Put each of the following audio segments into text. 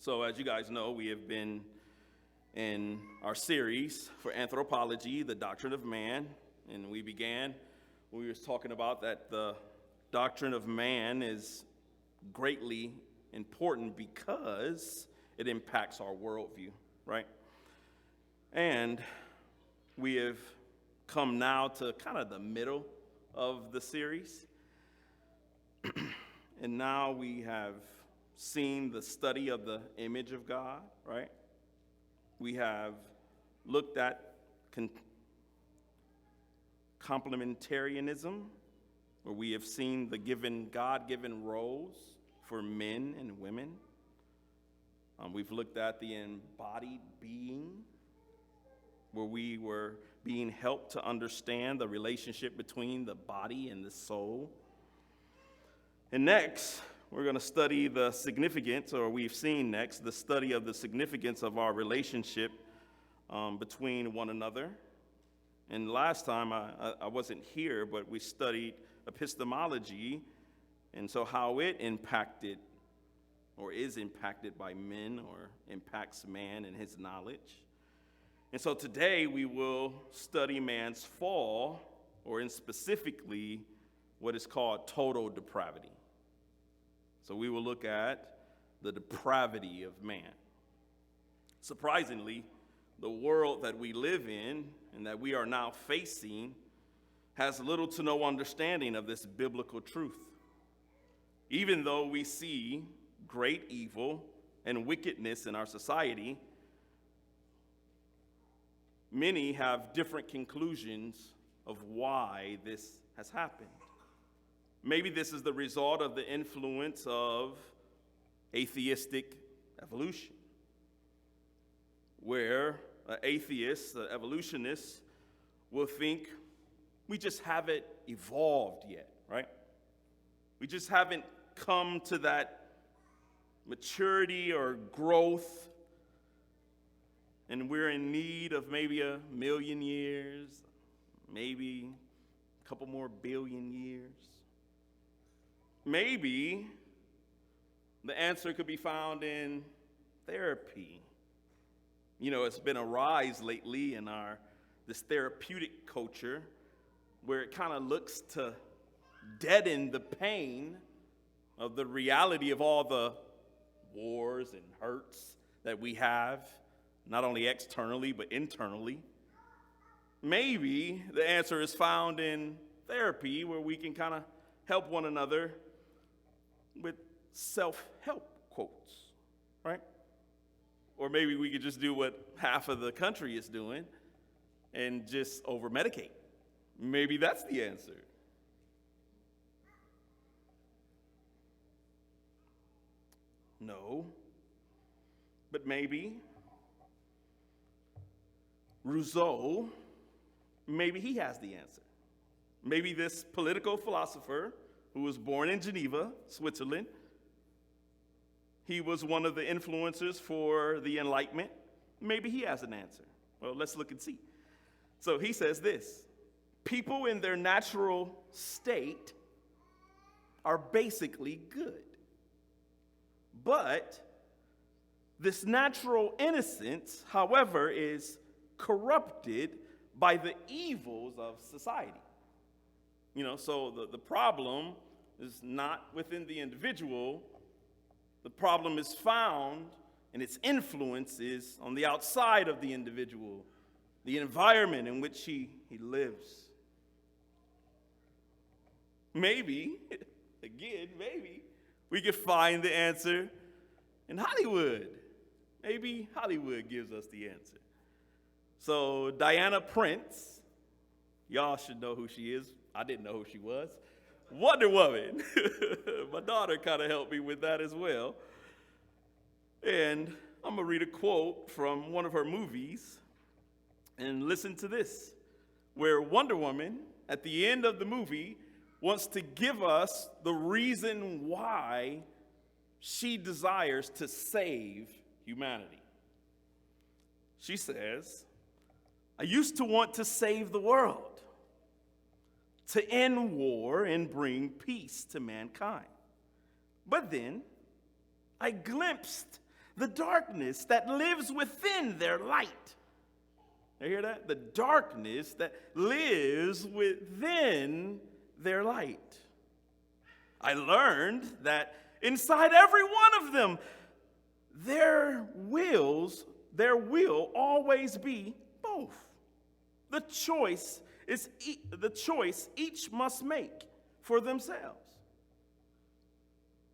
So as you guys know, we have been in our series for Anthropology, the doctrine of man, and we were talking about that the doctrine of man is greatly important because it impacts our worldview, right? And we have come now to kind of the middle of the series, and now we have seen the study of the image of God, right? We have looked at complementarianism, where we have seen the God-given roles for men and women. We've looked at the embodied being, where we were being helped to understand the relationship between the body and the soul. And next, we're going to study the significance, or we've seen next, the study of the significance of our relationship between one another. And last time, I wasn't here, but we studied epistemology, and so how it impacted, or is impacted by men, or impacts man and his knowledge. And so today, we will study man's fall, or in specifically, what is called total depravity. So we will look at the depravity of man. Surprisingly, the world that we live in and that we are now facing has little to no understanding of this biblical truth. Even though we see great evil and wickedness in our society, many have different conclusions of why this has happened. Maybe this is the result of the influence of atheistic evolution, where an atheist, an evolutionist, will think we just haven't evolved yet, right? We just haven't come to that maturity or growth, and we're in need of maybe 1,000,000 years, maybe a couple more billion years. Maybe the answer could be found in therapy. You know, it's been a rise lately in this therapeutic culture where it kind of looks to deaden the pain of the reality of all the wars and hurts that we have, not only externally, but internally. Maybe the answer is found in therapy, where we can kind of help one another with self-help quotes, right? Or maybe we could just do what half of the country is doing and just over-medicate. Maybe that's the answer. No. But maybe Rousseau, maybe he has the answer. Maybe this political philosopher who was born in Geneva, Switzerland, he was one of the influencers for the Enlightenment. Maybe he has an answer. Well, let's look and see. So he says this: people in their natural state are basically good. But this natural innocence, however, is corrupted by the evils of society. You know, so the problem is not within the individual. The problem is found, and its influence is on the outside of the individual, the environment in which he lives. Maybe, again, maybe, we could find the answer in Hollywood. Maybe Hollywood gives us the answer. So Diana Prince, y'all should know who she is. I didn't know who she was. Wonder Woman. My daughter kind of helped me with that as well. And I'm going to read a quote from one of her movies. And listen to this, where Wonder Woman, at the end of the movie, wants to give us the reason why she desires to save humanity. She says, I used to want to save the world, to end war and bring peace to mankind. But then I glimpsed the darkness that lives within their light. You hear that? The darkness that lives within their light. I learned that inside every one of them, there will always be both. The choice each must make for themselves.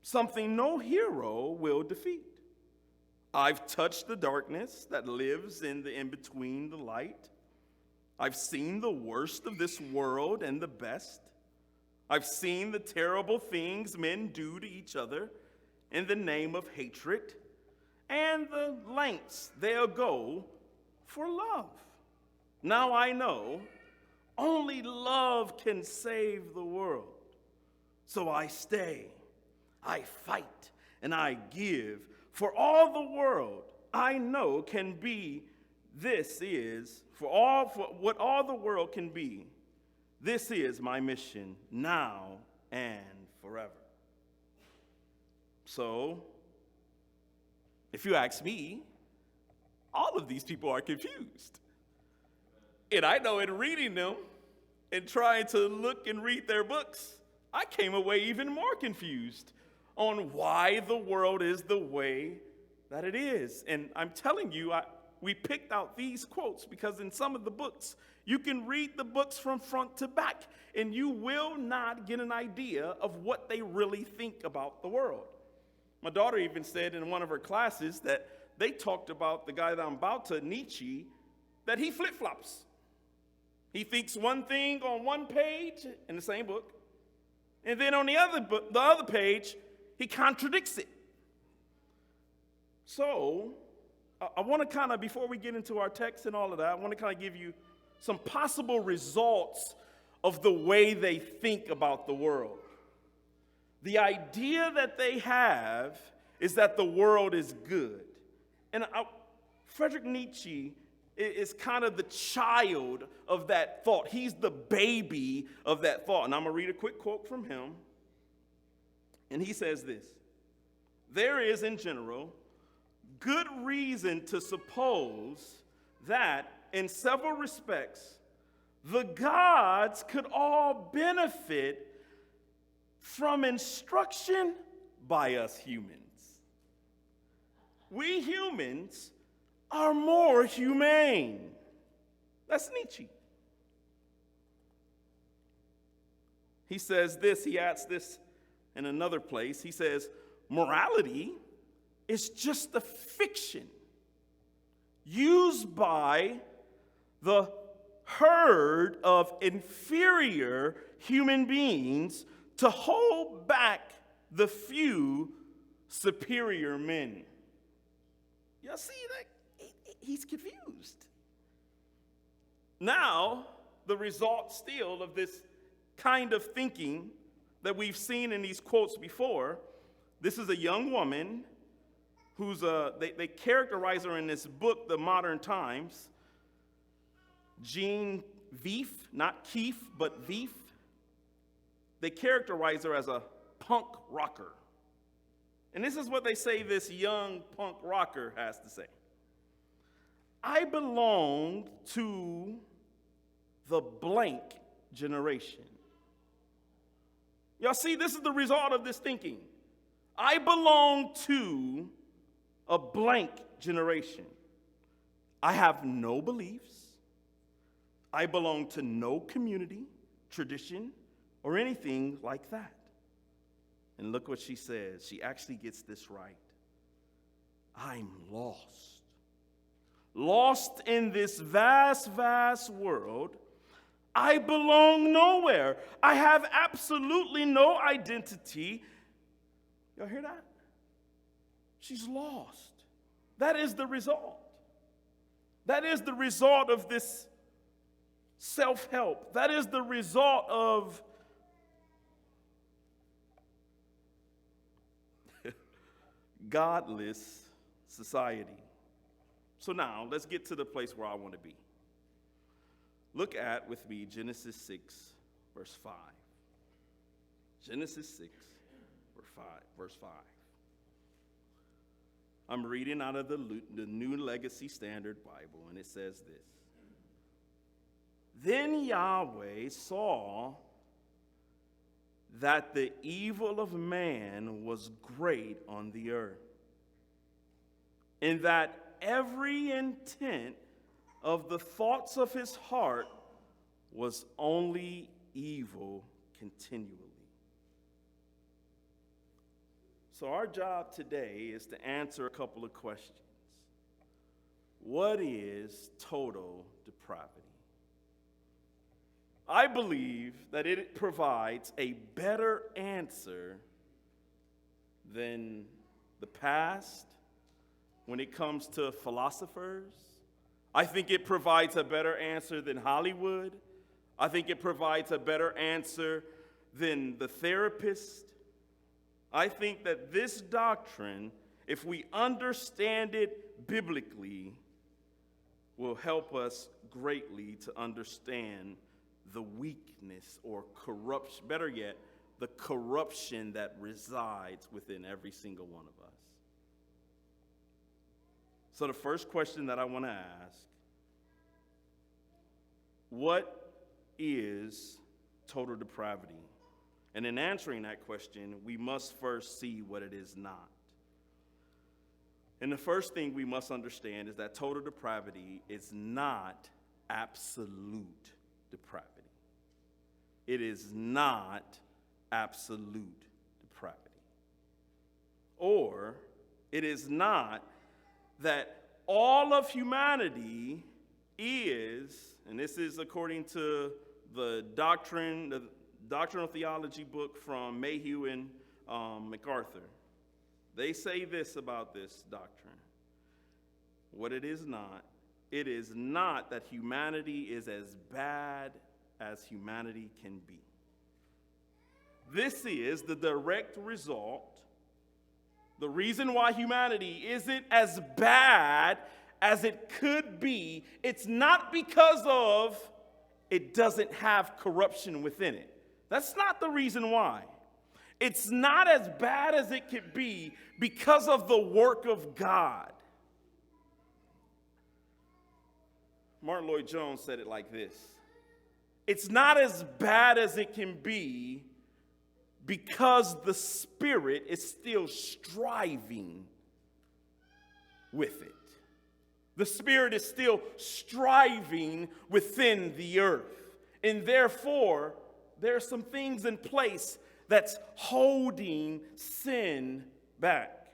Something no hero will defeat. I've touched the darkness that lives in between the light. I've seen the worst of this world and the best. I've seen the terrible things men do to each other in the name of hatred and the lengths they'll go for love. Now I know only love can save the world. So I stay, I fight, and I give. For all the world I know can be, for what all the world can be, this is my mission now and forever. So, if you ask me, all of these people are confused. And I know in reading them and trying to look and read their books, I came away even more confused on why the world is the way that it is. And I'm telling you, we picked out these quotes because in some of the books, you can read the books from front to back, and you will not get an idea of what they really think about the world. My daughter even said in one of her classes that they talked about the guy that I'm about to, Nietzsche, that he flip-flops. He thinks one thing on one page in the same book, and then on the other page, he contradicts it. So, I want to kind of, before we get into our text and all of that, I want to kind of give you some possible results of the way they think about the world. The idea that they have is that the world is good. And Frederick Nietzsche is kind of the child of that thought. He's the baby of that thought. And I'm going to read a quick quote from him. And he says this: "There is, in general, good reason to suppose that, in several respects, the gods could all benefit from instruction by us humans. We humans are more humane." That's Nietzsche. He says this, he adds this in another place. He says, "Morality is just a fiction used by the herd of inferior human beings to hold back the few superior men." Y'all see that? He's confused. Now, the result still of this kind of thinking that we've seen in these quotes before, this is a young woman who's they characterize her in this book, The Modern Times, Jean Veef, not Keefe, but Veef. They characterize her as a punk rocker. And this is what they say this young punk rocker has to say: "I belong to the blank generation." Y'all see, this is the result of this thinking. I belong to a blank generation. I have no beliefs. I belong to no community, tradition, or anything like that. And look what she says. She actually gets this right. "I'm lost. Lost in this vast, vast world. I belong nowhere. I have absolutely no identity." Y'all hear that? She's lost. That is the result. That is the result of this self-help. That is the result of godless society. So now, let's get to the place where I want to be. Look at, with me, Genesis 6, verse 5. Genesis 6, verse 5. I'm reading out of the New Legacy Standard Bible, and it says this. Then Yahweh saw that the evil of man was great on the earth, and that every intent of the thoughts of his heart was only evil continually. So our job today is to answer a couple of questions. What is total depravity? I believe that it provides a better answer than the past when it comes to philosophers. I think it provides a better answer than Hollywood. I think it provides a better answer than the therapist. I think that this doctrine, if we understand it biblically, will help us greatly to understand the weakness or corruption, better yet, the corruption that resides within every single one of us. So the first question that I want to ask, what is total depravity? And in answering that question, we must first see what it is not. And the first thing we must understand is that total depravity is not absolute depravity. It is not absolute depravity. Or it is not that all of humanity is, and this is according to the doctrinal theology book from Mayhew and MacArthur. They say this about this doctrine. What it is not that humanity is as bad as humanity can be. This is the direct result. The reason why humanity isn't as bad as it could be, it's not because of it doesn't have corruption within it. That's not the reason why. It's not as bad as it could be because of the work of God. Martin Lloyd-Jones said it like this. It's not as bad as it can be because the Spirit is still striving with it. The Spirit is still striving within the earth. And therefore, there are some things in place that's holding sin back.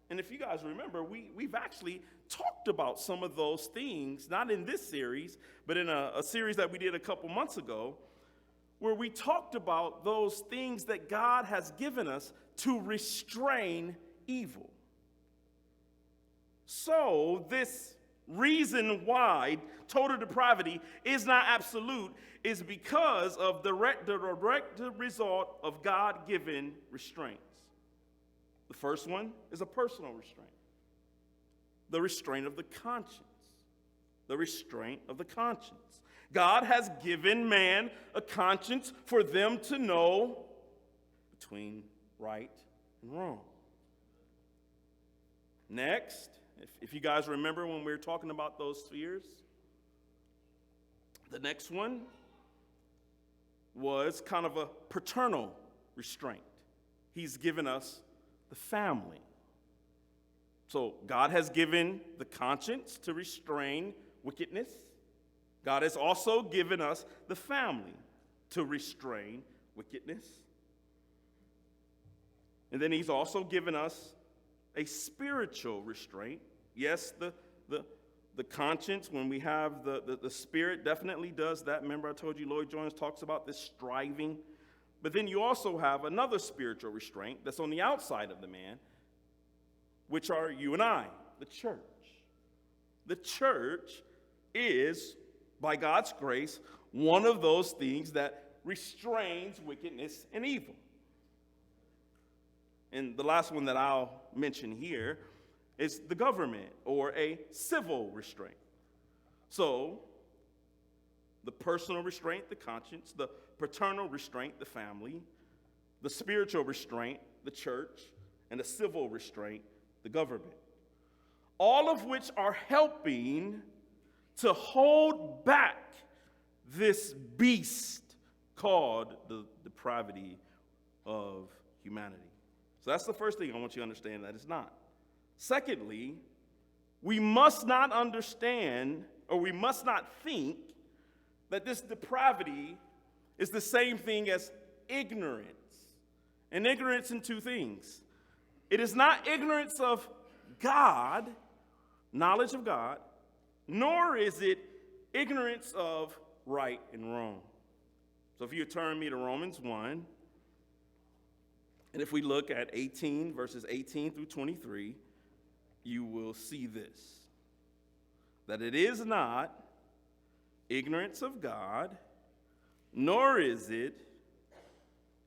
And if you guys remember, we've actually talked about some of those things, not in this series, but in a series that we did a couple months ago, where we talked about those things that God has given us to restrain evil. So this reason why total depravity is not absolute is because of the direct result of God-given restraints. The first one is a personal restraint. The restraint of the conscience. The restraint of the conscience. God has given man a conscience for them to know between right and wrong. Next, if you guys remember when we were talking about those spheres, the next one was kind of a paternal restraint. He's given us the family. So God has given the conscience to restrain wickedness. God has also given us the family to restrain wickedness. And then he's also given us a spiritual restraint. Yes, the conscience, when we have the Spirit, definitely does that. Remember I told you Lloyd-Jones talks about this striving. But then you also have another spiritual restraint that's on the outside of the man, which are you and I, the church. The church is, by God's grace, one of those things that restrains wickedness and evil. And the last one that I'll mention here is the government, or a civil restraint. So, the personal restraint, the conscience, the paternal restraint, the family, the spiritual restraint, the church, and the civil restraint, the government. all of which are helping to hold back this beast called the depravity of humanity. So that's the first thing I want you to understand, that it's not. Secondly, we must not understand, or we must not think, that this depravity is the same thing as ignorance. And ignorance in two things. It is not ignorance of God, knowledge of God, nor is it ignorance of right and wrong. So if you turn me to Romans 1, and if we look at 18, verses 18 through 23, you will see this, that it is not ignorance of God, nor is it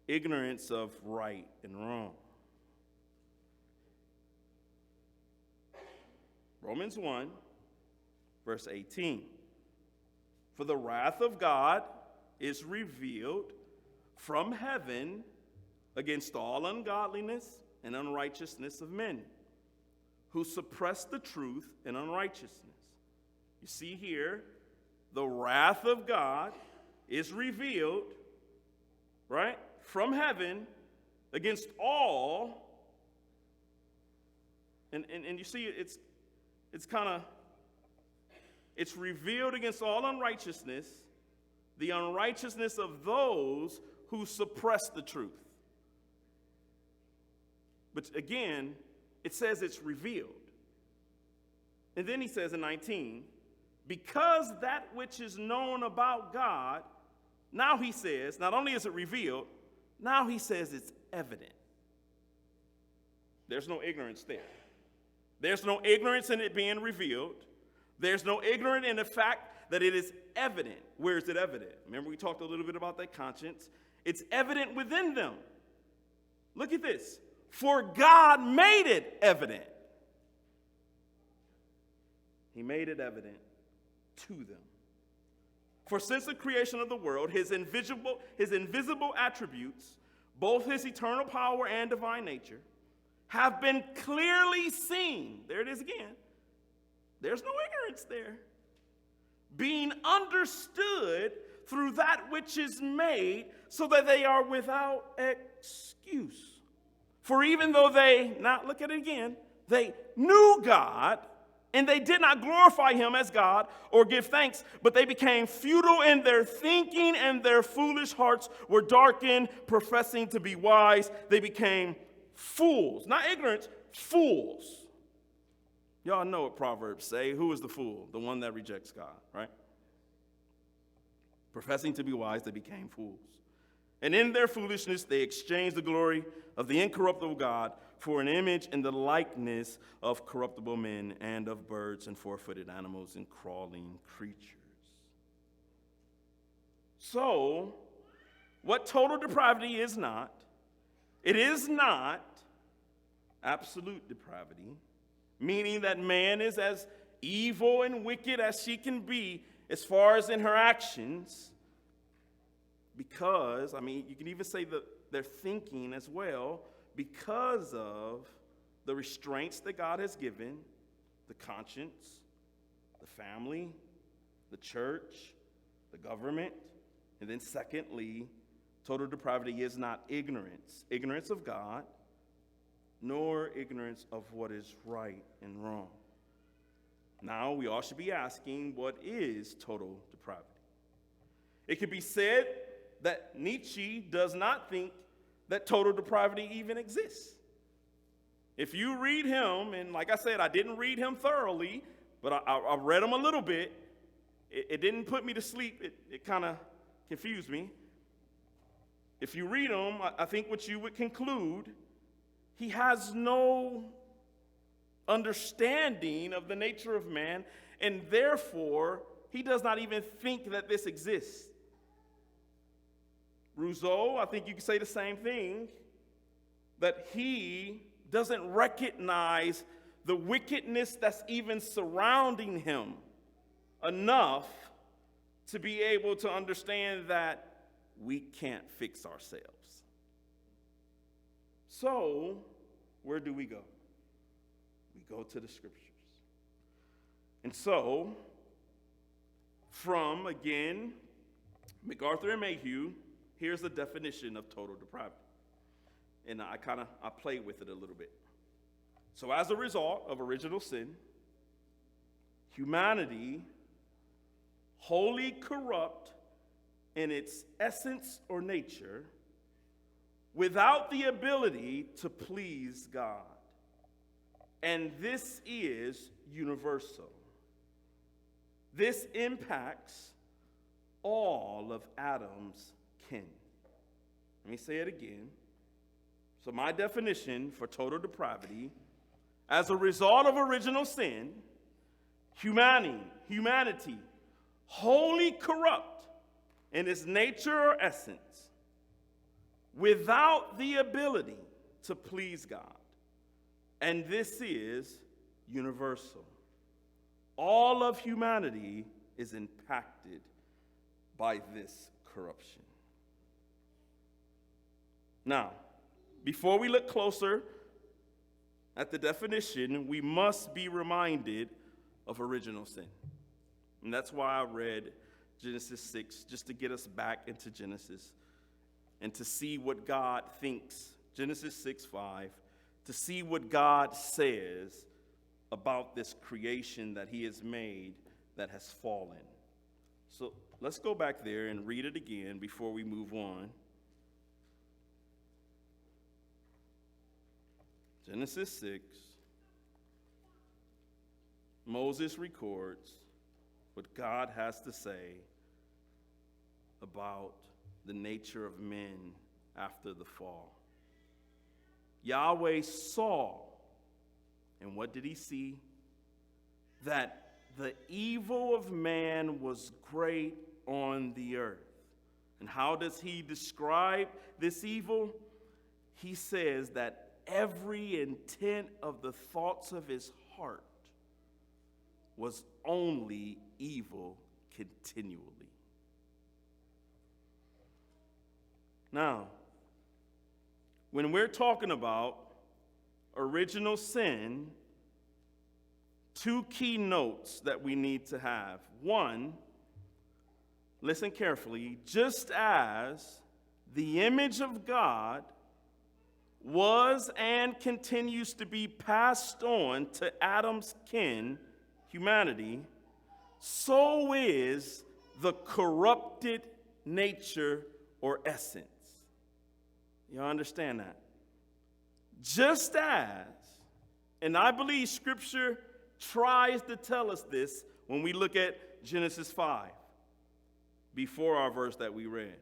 ignorance of right and wrong. Romans 1, verse 18. For the wrath of God is revealed from heaven against all ungodliness and unrighteousness of men, who suppress the truth in unrighteousness. You see here, the wrath of God is revealed, right, from heaven against all, and you see it's revealed against all unrighteousness, the unrighteousness of those who suppress the truth. But again, it says it's revealed. And then he says in 19, because that which is known about God, now he says, not only is it revealed, now he says it's evident. There's no ignorance there. There's no ignorance in it being revealed. There's no ignorance in the fact that it is evident. Where is it evident? Remember we talked a little bit about that conscience. It's evident within them. Look at this. For God made it evident. He made it evident to them. For since the creation of the world, his invisible attributes, both his eternal power and divine nature, have been clearly seen. There it is again. There's no ignorance there. Being understood through that which is made, so that they are without excuse. For even though they, now look at it again, they knew God, and they did not glorify him as God or give thanks, but they became futile in their thinking, and their foolish hearts were darkened. Professing to be wise, they became fools. Not ignorant, fools. Y'all know what Proverbs say. Who is the fool? The one that rejects God, right? Professing to be wise, they became fools. And in their foolishness, they exchanged the glory of the incorruptible God for an image in the likeness of corruptible men and of birds and four-footed animals and crawling creatures. So, what total depravity is not, it is not absolute depravity, meaning that man is as evil and wicked as she can be as far as in her actions, because, you can even say that their thinking as well, because of the restraints that God has given, the conscience, the family, the church, the government. And then secondly, total depravity is not ignorance of God, nor ignorance of what is right and wrong. Now, we all should be asking, what is total depravity? It could be said that Nietzsche does not think that total depravity even exists. If you read him, and like I said, I didn't read him thoroughly, but I read him a little bit. It didn't put me to sleep. It kind of confused me. If you read him, I think what you would conclude, he has no understanding of the nature of man, and therefore, he does not even think that this exists. Rousseau, I think you could say the same thing, that he doesn't recognize the wickedness that's even surrounding him enough to be able to understand that we can't fix ourselves. So, where do we go? We go to the scriptures. And so, from, again, MacArthur and Mayhew, here's the definition of total depravity. And I play with it a little bit. So as a result of original sin, humanity, wholly corrupt in its essence or nature, without the ability to please God. And this is universal. This impacts all of Adam's kin. Let me say it again. So my definition for total depravity, as a result of original sin, humanity, wholly corrupt in its nature or essence, without the ability to please God. And this is universal. All of humanity is impacted by this corruption. Now, before we look closer at the definition, we must be reminded of original sin. And that's why I read Genesis 6, just to get us back into Genesis and to see what God thinks. Genesis 6:5, to see what God says about this creation that he has made that has fallen. So let's go back there and read it again before we move on. Genesis 6, Moses records what God has to say about the nature of men after the fall. Yahweh saw, and what did he see? That the evil of man was great on the earth. And how does he describe this evil? He says that every intent of the thoughts of his heart was only evil continually. Now, when we're talking about original sin, two key notes that we need to have. One, listen carefully, just as the image of God was and continues to be passed on to Adam's kin, humanity, so is the corrupted nature or essence. You understand that? Just as, and I believe Scripture tries to tell us this when we look at Genesis 5, before our verse that we read.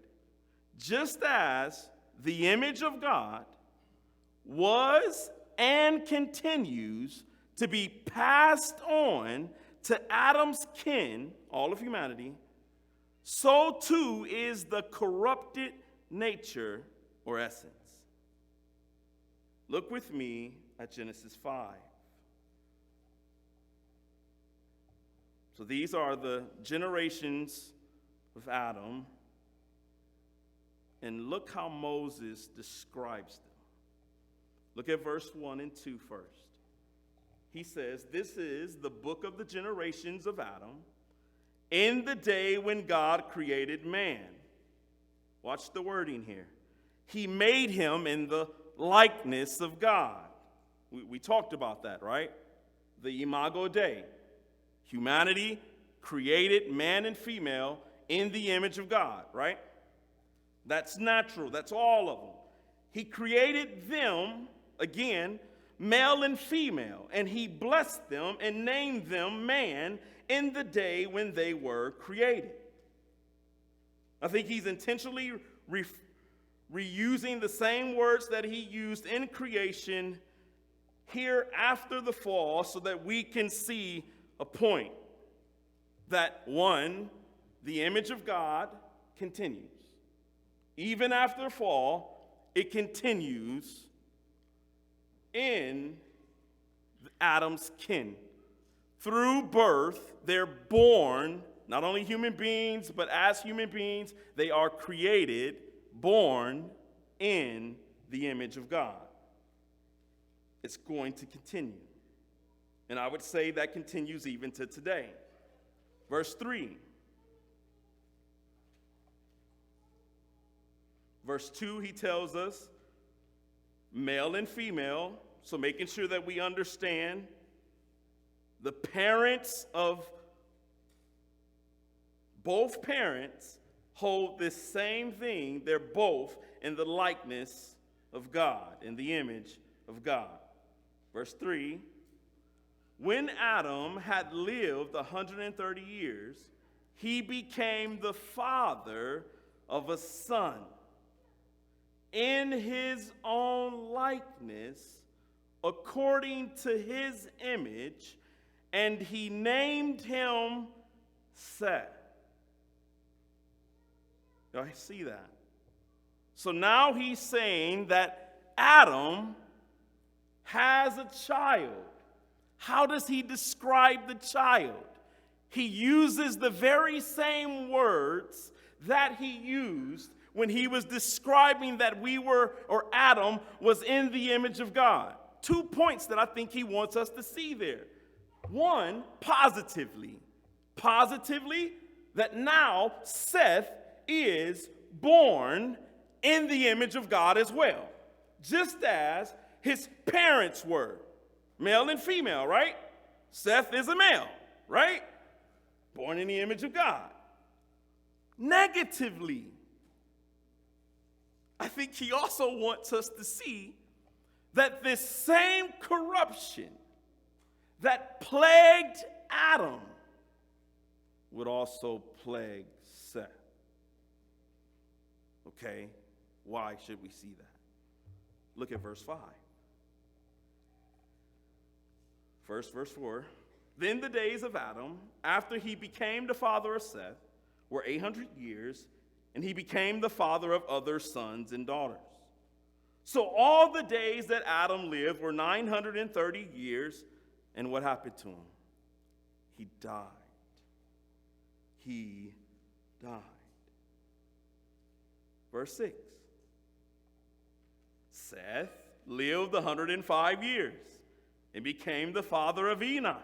Just as the image of God was and continues to be passed on to Adam's kin, all of humanity, so too is the corrupted nature or essence. Look with me at Genesis 5. So these are the generations of Adam, and look how Moses describes them. Look at verse 1 and 2 first. He says, "This is the book of the generations of Adam in the day when God created man." Watch the wording here. He made him in the likeness of God. We talked about that, right? The imago Dei. Humanity created man and female in the image of God, right? That's natural. That's all of them. He created them, again, male and female, and he blessed them and named them man in the day when they were created. I think he's intentionally reusing the same words that he used in creation here after the fall so that we can see a point that, one, the image of God continues. Even after the fall, it continues in Adam's kin. Through birth, they're born, not only human beings, but as human beings, they are created, born in the image of God. It's going to continue. And I would say that continues even to today. Verse 3. Verse 2, he tells us male and female, so making sure that we understand the parents of both parents hold this same thing. They're both in the likeness of God, in the image of God. Verse 3, when Adam had lived 130 years, he became the father of a son in his own likeness, according to his image, and he named him Seth. Y'all see that? So now he's saying that Adam has a child. How does he describe the child? He uses the very same words that he used when he was describing that Adam was in the image of God. 2 points that I think he wants us to see there. One, positively. Positively, that now Seth is born in the image of God as well. Just as his parents were. Male and female, right? Seth is a male, right? Born in the image of God. Negatively, I think he also wants us to see that this same corruption that plagued Adam would also plague Seth. Okay, why should we see that? Look at verse 5. First, verse 4. Then the days of Adam, after he became the father of Seth, were 800 years, and he became the father of other sons and daughters. So all the days that Adam lived were 930 years, and what happened to him? He died. He died. Verse 6. Seth lived 105 years and became the father of Enosh.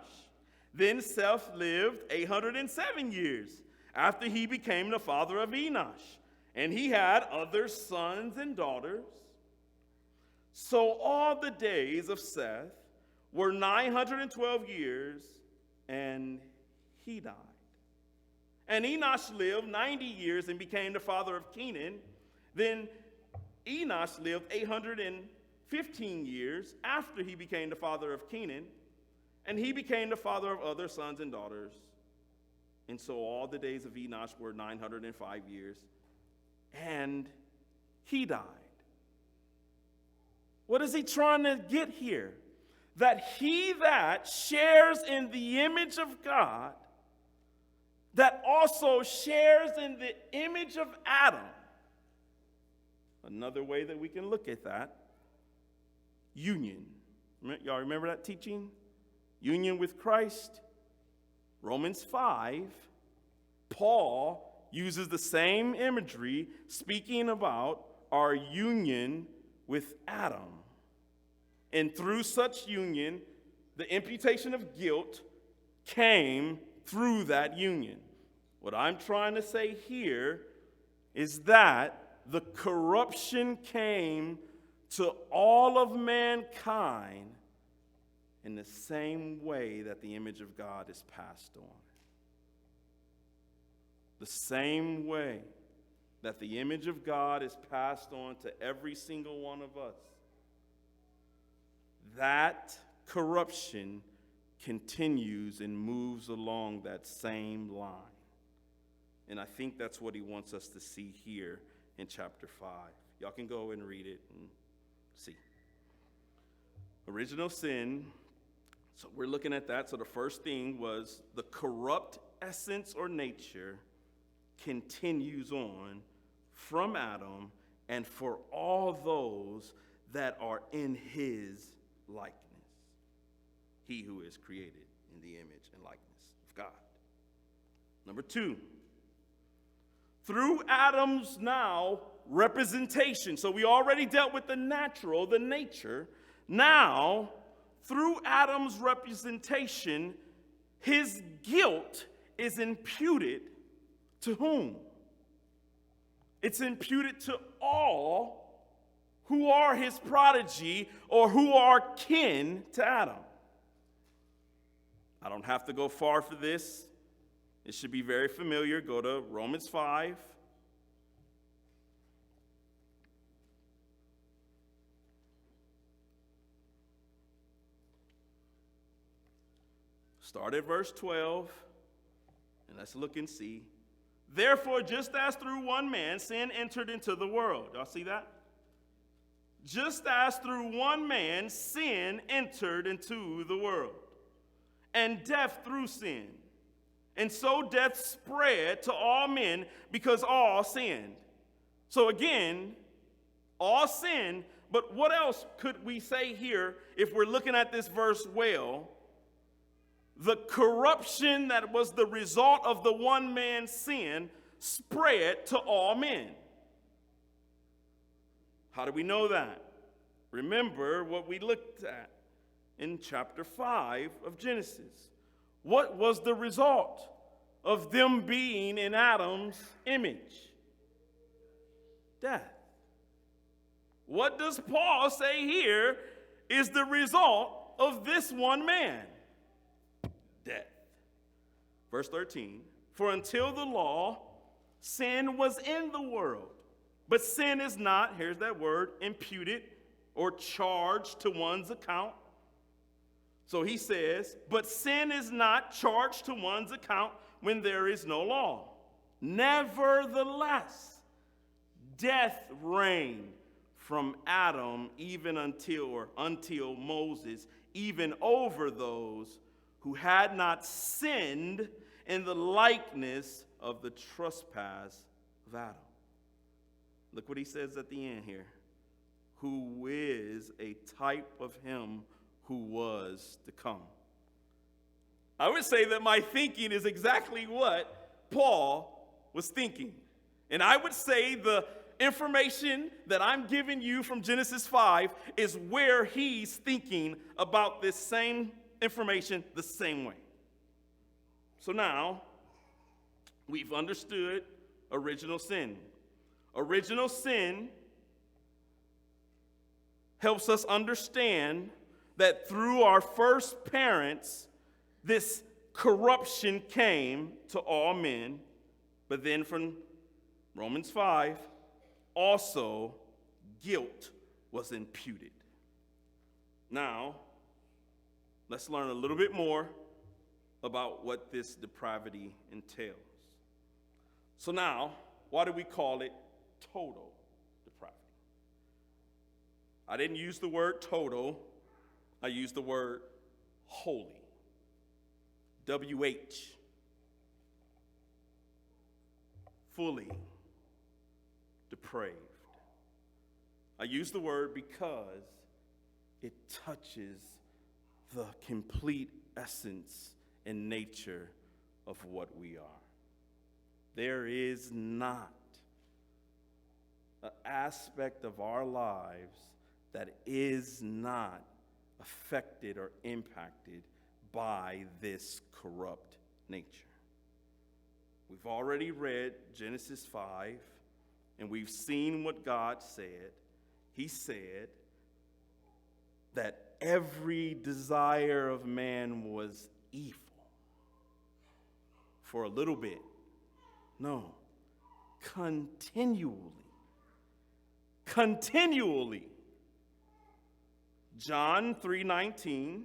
Then Seth lived 807 years after he became the father of Enosh, and he had other sons and daughters. So all the days of Seth were 912 years, and he died. And Enosh lived 90 years and became the father of Kenan. Then Enosh lived 815 years after he became the father of Kenan, and he became the father of other sons and daughters. And so all the days of Enosh were 905 years, and he died. What is he trying to get here? That he that shares in the image of God, that also shares in the image of Adam. Another way that we can look at that, union. Y'all remember that teaching? Union with Christ. Romans 5, Paul uses the same imagery speaking about our union with Adam. And through such union, the imputation of guilt came through that union. What I'm trying to say here is that the corruption came to all of mankind in the same way that the image of God is passed on. The same way that the image of God is passed on to every single one of us. That corruption continues and moves along that same line. And I think that's what he wants us to see here in chapter 5. Y'all can go and read it and see. Original sin. So we're looking at that. So the first thing was the corrupt essence or nature continues on from Adam and for all those that are in his likeness. He who is created in the image and likeness of God. Number 2, through Adam's now representation. So we already dealt with the natural, the nature. Now, through Adam's representation, his guilt is imputed to whom? It's imputed to all who are his prodigy or who are kin to Adam. I don't have to go far for this. It should be very familiar. Go to Romans 5. Start at verse 12, and let's look and see. Therefore, just as through one man sin entered into the world. Y'all see that? Just as through one man sin entered into the world, and death through sin. And so death spread to all men because all sinned. So again, all sin, but what else could we say here if we're looking at this verse well? The corruption that was the result of the one man's sin spread to all men. How do we know that? Remember what we looked at in chapter 5 of Genesis. What was the result of them being in Adam's image? Death. What does Paul say here is the result of this one man? Death. Verse 13, for until the law, sin was in the world. But sin is not, here's that word, imputed or charged to one's account. So he says, but sin is not charged to one's account when there is no law. Nevertheless, death reigned from Adam even until Moses, even over those who had not sinned in the likeness of the trespass of Adam. Look what he says at the end here. Who is a type of him who was to come. I would say that my thinking is exactly what Paul was thinking. And I would say the information that I'm giving you from Genesis 5 is where he's thinking about this same information the same way. So now, we've understood original sin. Original sin helps us understand that through our first parents, this corruption came to all men. But then from Romans 5, also guilt was imputed. Now, let's learn a little bit more about what this depravity entails. So now, why do we call it total depravity? I didn't use the word total. I used the word holy. W-H. Fully depraved. I use the word because it touches the complete essence and nature of what we are. There is not an aspect of our lives that is not affected or impacted by this corrupt nature. We've already read Genesis 5, and we've seen what God said. He said that every desire of man was evil. For a little bit. No. Continually. Continually. John 3:19.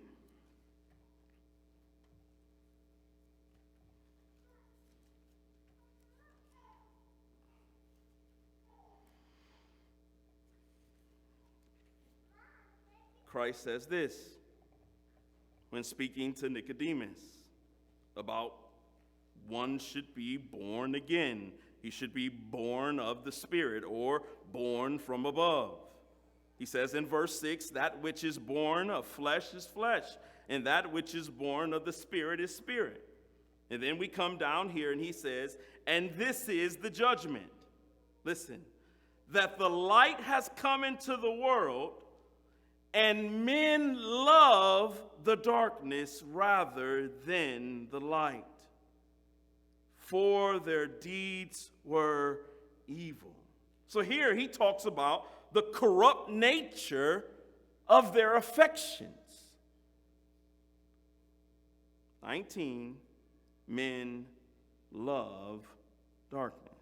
Christ says this when speaking to Nicodemus about one should be born again. He should be born of the Spirit or born from above. He says in verse 6, that which is born of flesh is flesh, and that which is born of the Spirit is spirit. And then we come down here and he says, and this is the judgment. Listen, that the light has come into the world, And men love the darkness rather than the light, for their deeds were evil. So here he talks about the corrupt nature of their affections. 19, men love darkness.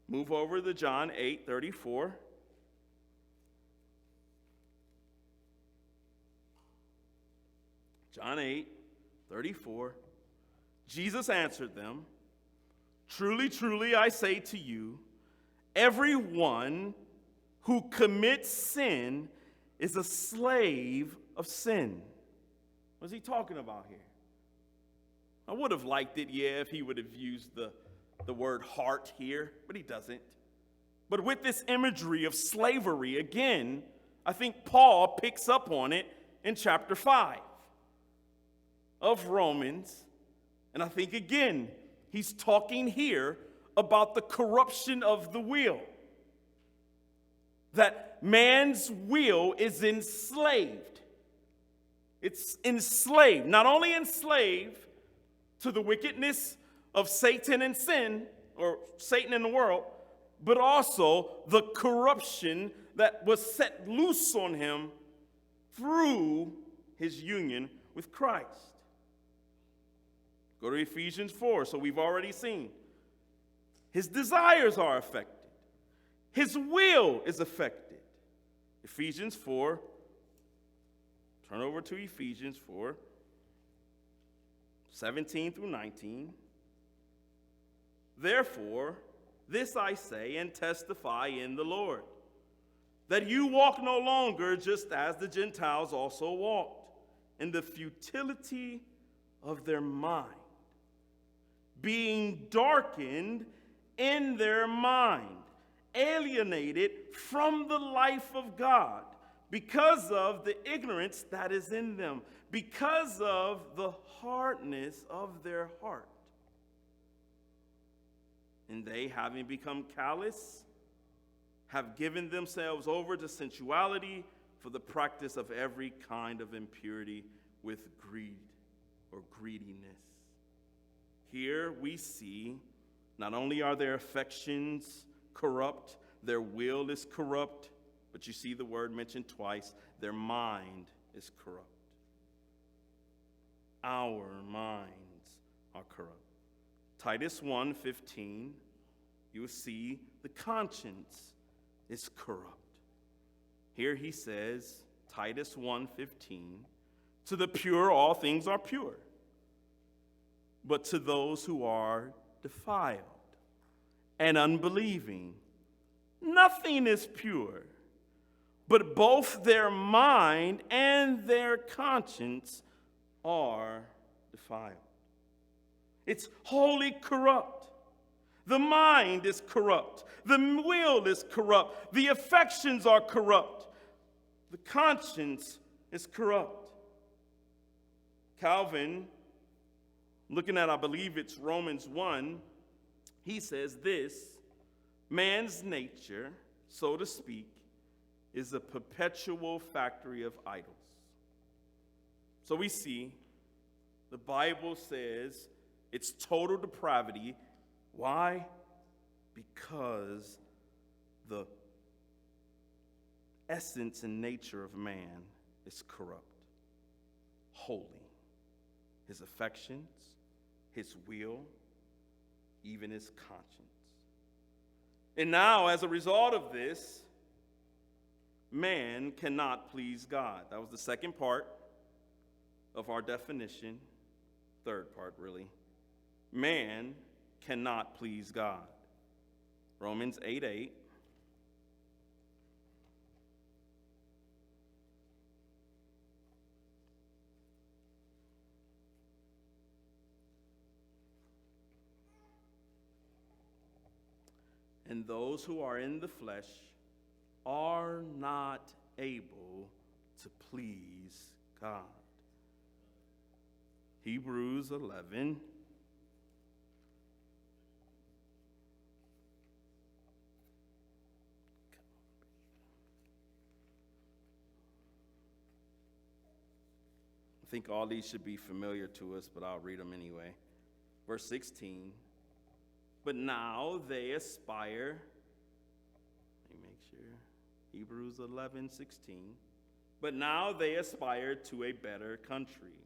Move over to John 8:34. John 8:34. Jesus answered them, "Truly, truly, I say to you, everyone who commits sin is a slave of sin." What's he talking about here? I would have liked it, if he would have used the word heart here, but he doesn't. But with this imagery of slavery, again, I think Paul picks up on it in chapter 5 of Romans. And I think, again, he's talking here about the corruption of the will. That man's will is enslaved. It's enslaved, not only enslaved to the wickedness of Satan and sin, or Satan in the world, but also the corruption that was set loose on him through his union with Christ. Go to Ephesians 4, so we've already seen. His desires are affected. His will is affected. Ephesians 4, turn over to Ephesians 4, 17 through 19. Therefore, this I say and testify in the Lord, that you walk no longer just as the Gentiles also walked, in the futility of their mind, being darkened in their mind, alienated from the life of God, because of the ignorance that is in them, because of the hardness of their heart. And they, having become callous, have given themselves over to sensuality for the practice of every kind of impurity with greed or greediness. Here we see not only are their affections corrupt, their will is corrupt, but you see the word mentioned twice, their mind is corrupt. Our minds are corrupt. Titus 1:15, you will see the conscience is corrupt. Here he says, Titus 1:15, to the pure all things are pure, but to those who are defiled and unbelieving, nothing is pure, but both their mind and their conscience are defiled. It's wholly corrupt. The mind is corrupt. The will is corrupt. The affections are corrupt. The conscience is corrupt. Calvin, looking at, I believe it's Romans 1, he says this: man's nature, so to speak, is a perpetual factory of idols. So we see the Bible says it's total depravity. Why? Because the essence and nature of man is corrupt, holy. His affections, his will, even his conscience. And now, as a result of this, man cannot please God. That was the second part of our definition, third part really. Man cannot please God. Romans 8:8. And those who are in the flesh are not able to please God. Hebrews 11. I think all these should be familiar to us, but I'll read them anyway. Verse 16. But now they aspire, let me make sure, Hebrews 11:16. But now they aspire to a better country,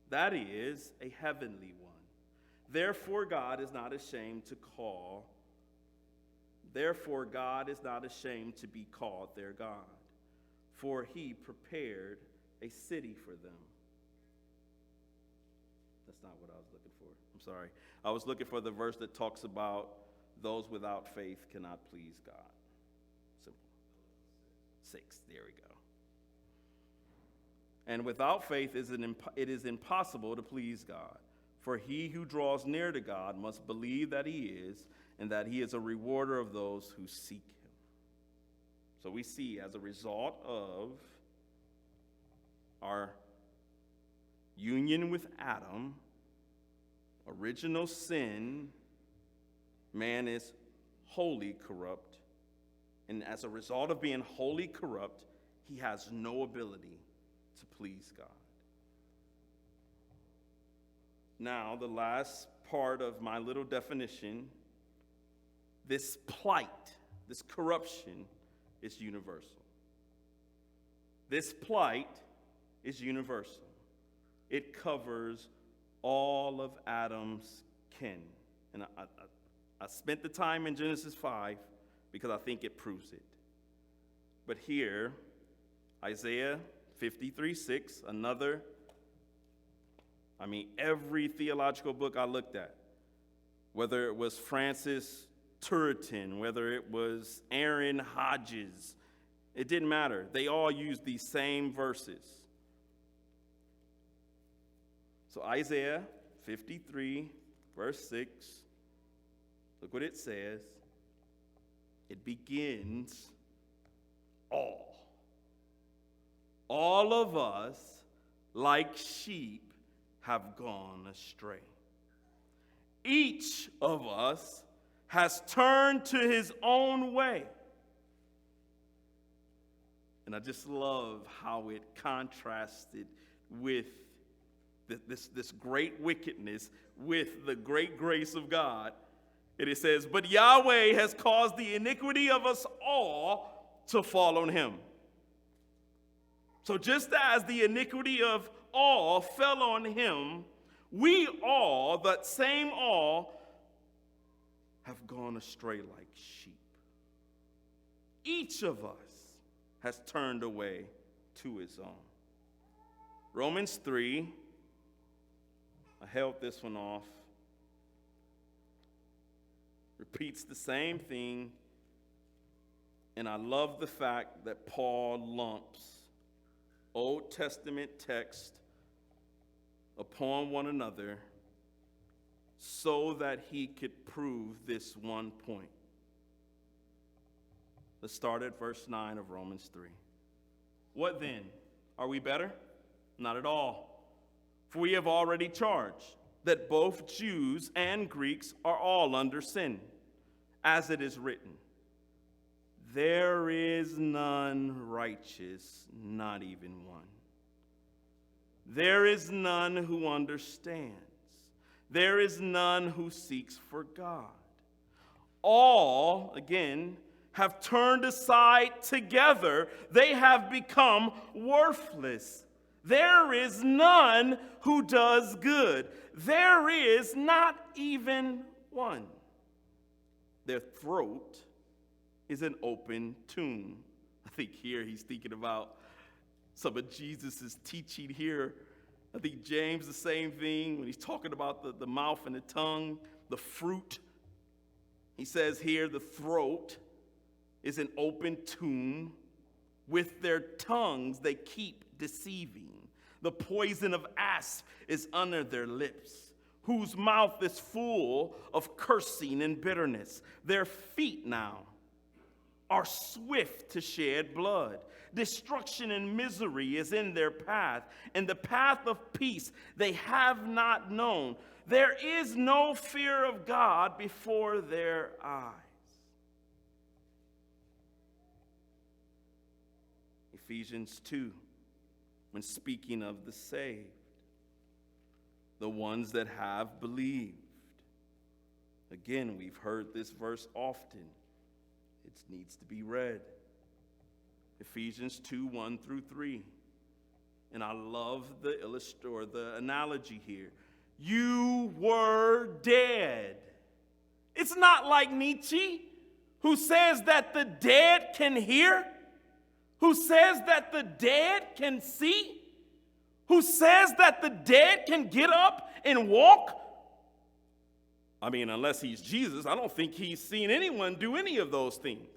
that is, a heavenly one. Therefore God is not ashamed to be called their God, for he prepared a city for them. That's not what I was looking for. I'm sorry. I was looking for the verse that talks about those without faith cannot please God. Simple. 6. There we go. And without faith it is impossible to please God. For he who draws near to God must believe that he is, and that he is a rewarder of those who seek him. So we see, as a result of our union with Adam, original sin, man is wholly corrupt. And as a result of being wholly corrupt, he has no ability to please God. Now, the last part of my little definition, this plight, this corruption is universal. This plight is universal. It covers all of Adam's kin. And I spent the time in Genesis 5 because I think it proves it. But here, Isaiah 53:6, every theological book I looked at, whether it was Francis Turretin, whether it was Aaron Hodges, it didn't matter. They all used these same verses. So Isaiah 53, verse 6, look what it says. It begins, all of us, like sheep, have gone astray. Each of us has turned to his own way. And I just love how it contrasted with this great wickedness with the great grace of God. And it says, but Yahweh has caused the iniquity of us all to fall on him. So just as the iniquity of all fell on him, we all, that same all, have gone astray like sheep. Each of us has turned away to his own. Romans 3, I held this one off, repeats the same thing, and I love the fact that Paul lumps Old Testament text upon one another so that he could prove this one point. Let's start at verse 9 of Romans 3. What then? Are we better? Not at all. For we have already charged that both Jews and Greeks are all under sin, as it is written, there is none righteous, not even one. There is none who understands. There is none who seeks for God. All, again, have turned aside together. They have become worthless. There is none who does good. There is not even one. Their throat is an open tomb. I think here he's thinking about some of Jesus' teaching here. I think James, the same thing, when he's talking about the mouth and the tongue, the fruit. He says here the throat is an open tomb. With their tongues they keep deceiving. The poison of asp is under their lips, whose mouth is full of cursing and bitterness. Their feet now are swift to shed blood. Destruction and misery is in their path, and the path of peace they have not known. There is no fear of God before their eyes. Ephesians 2, when speaking of the saved, the ones that have believed. Again, we've heard this verse often. It needs to be read. Ephesians 2:1-3. And I love the analogy here. You were dead. It's not like Nietzsche, who says that the dead can hear, who says that the dead can see, who says that the dead can get up and walk. I mean, unless he's Jesus, I don't think he's seen anyone do any of those things.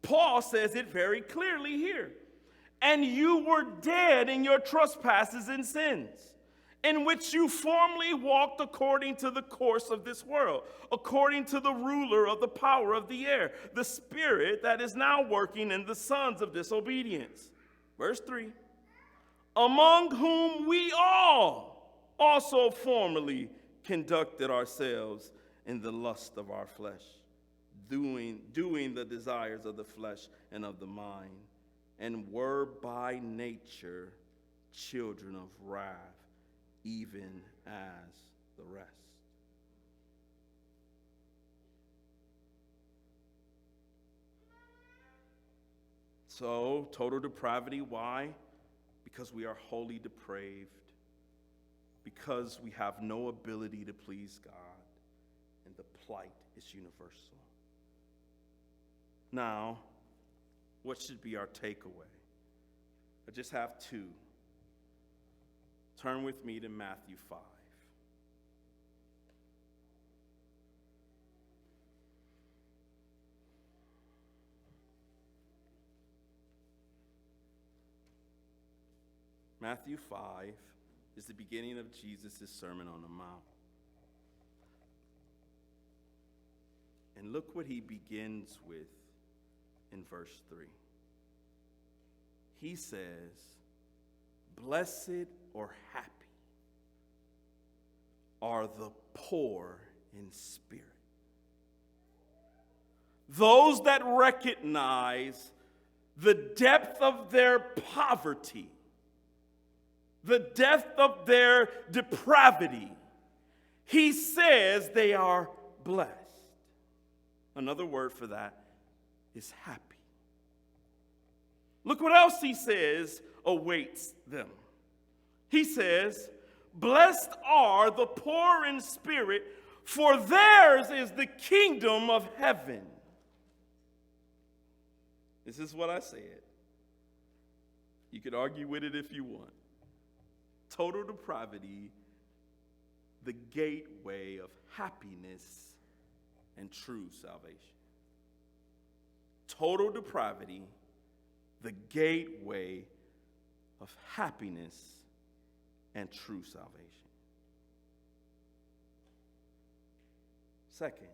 Paul says it very clearly here. And you were dead in your trespasses and sins, in which you formerly walked according to the course of this world, according to the ruler of the power of the air, the spirit that is now working in the sons of disobedience. Verse 3. Among whom we all also formerly conducted ourselves in the lust of our flesh, doing the desires of the flesh and of the mind, and were by nature children of wrath, even as the rest. So, total depravity, why? Because we are wholly depraved, because we have no ability to please God, and the plight is universal. Now, what should be our takeaway? I just have two. Turn with me to Matthew 5. Matthew 5 is the beginning of Jesus' Sermon on the Mount. And look what he begins with in verse 3. He says, blessed or happy are the poor in spirit. Those that recognize the depth of their poverty, the depth of their depravity. He says they are blessed. Another word for that is happy. Look what else he says awaits them. He says, blessed are the poor in spirit, for theirs is the kingdom of heaven. This is what I said. You could argue with it if you want. Total depravity, the gateway of happiness and true salvation. Total depravity, the gateway of happiness and true salvation. Second,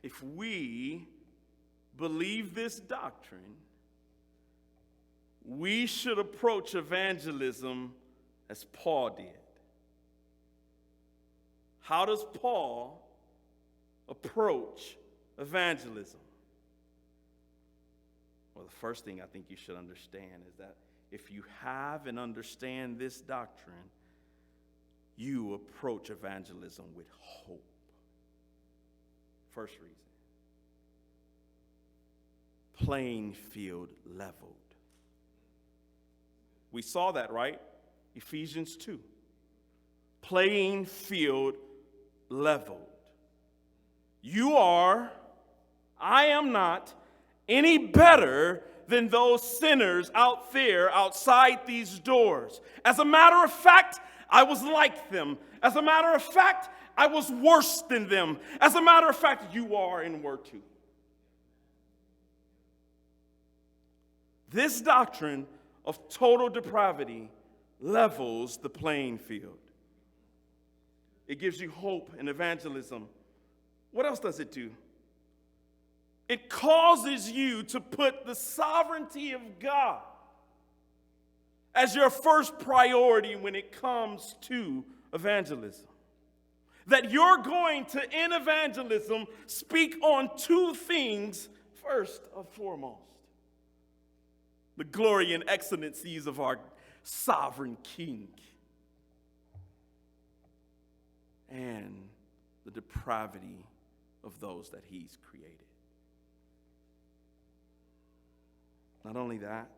if we believe this doctrine, we should approach evangelism as Paul did. How does Paul approach evangelism? Well, the first thing I think you should understand is that if you have and understand this doctrine, you approach evangelism with hope. First reason, playing field leveled. We saw that, right? Ephesians 2. Playing field leveled. You are, I am not, any better than those sinners out there outside these doors. As a matter of fact, I was like them. As a matter of fact, I was worse than them. As a matter of fact, you are and were too. This doctrine of total depravity levels the playing field. It gives you hope in evangelism. What else does it do? It causes you to put the sovereignty of God as your first priority when it comes to evangelism. That you're going to, in evangelism, speak on two things first and foremost. the glory and excellencies of our sovereign King, and the depravity of those that he's created. Not only that,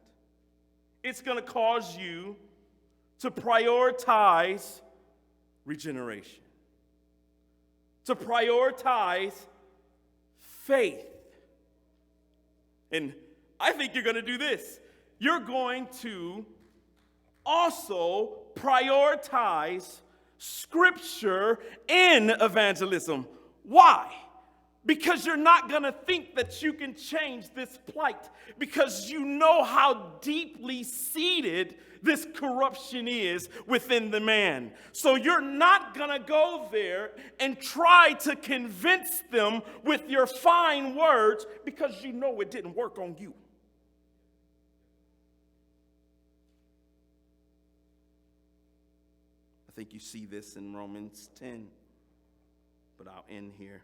it's going to cause you to prioritize regeneration, to prioritize faith. And I think you're going to do this. You're going to also prioritize Scripture in evangelism. Why? Because you're not going to think that you can change this plight, because you know how deeply seated this corruption is within the man. So you're not going to go there and try to convince them with your fine words, because you know it didn't work on you. I think you see this in Romans 10, but I'll end here.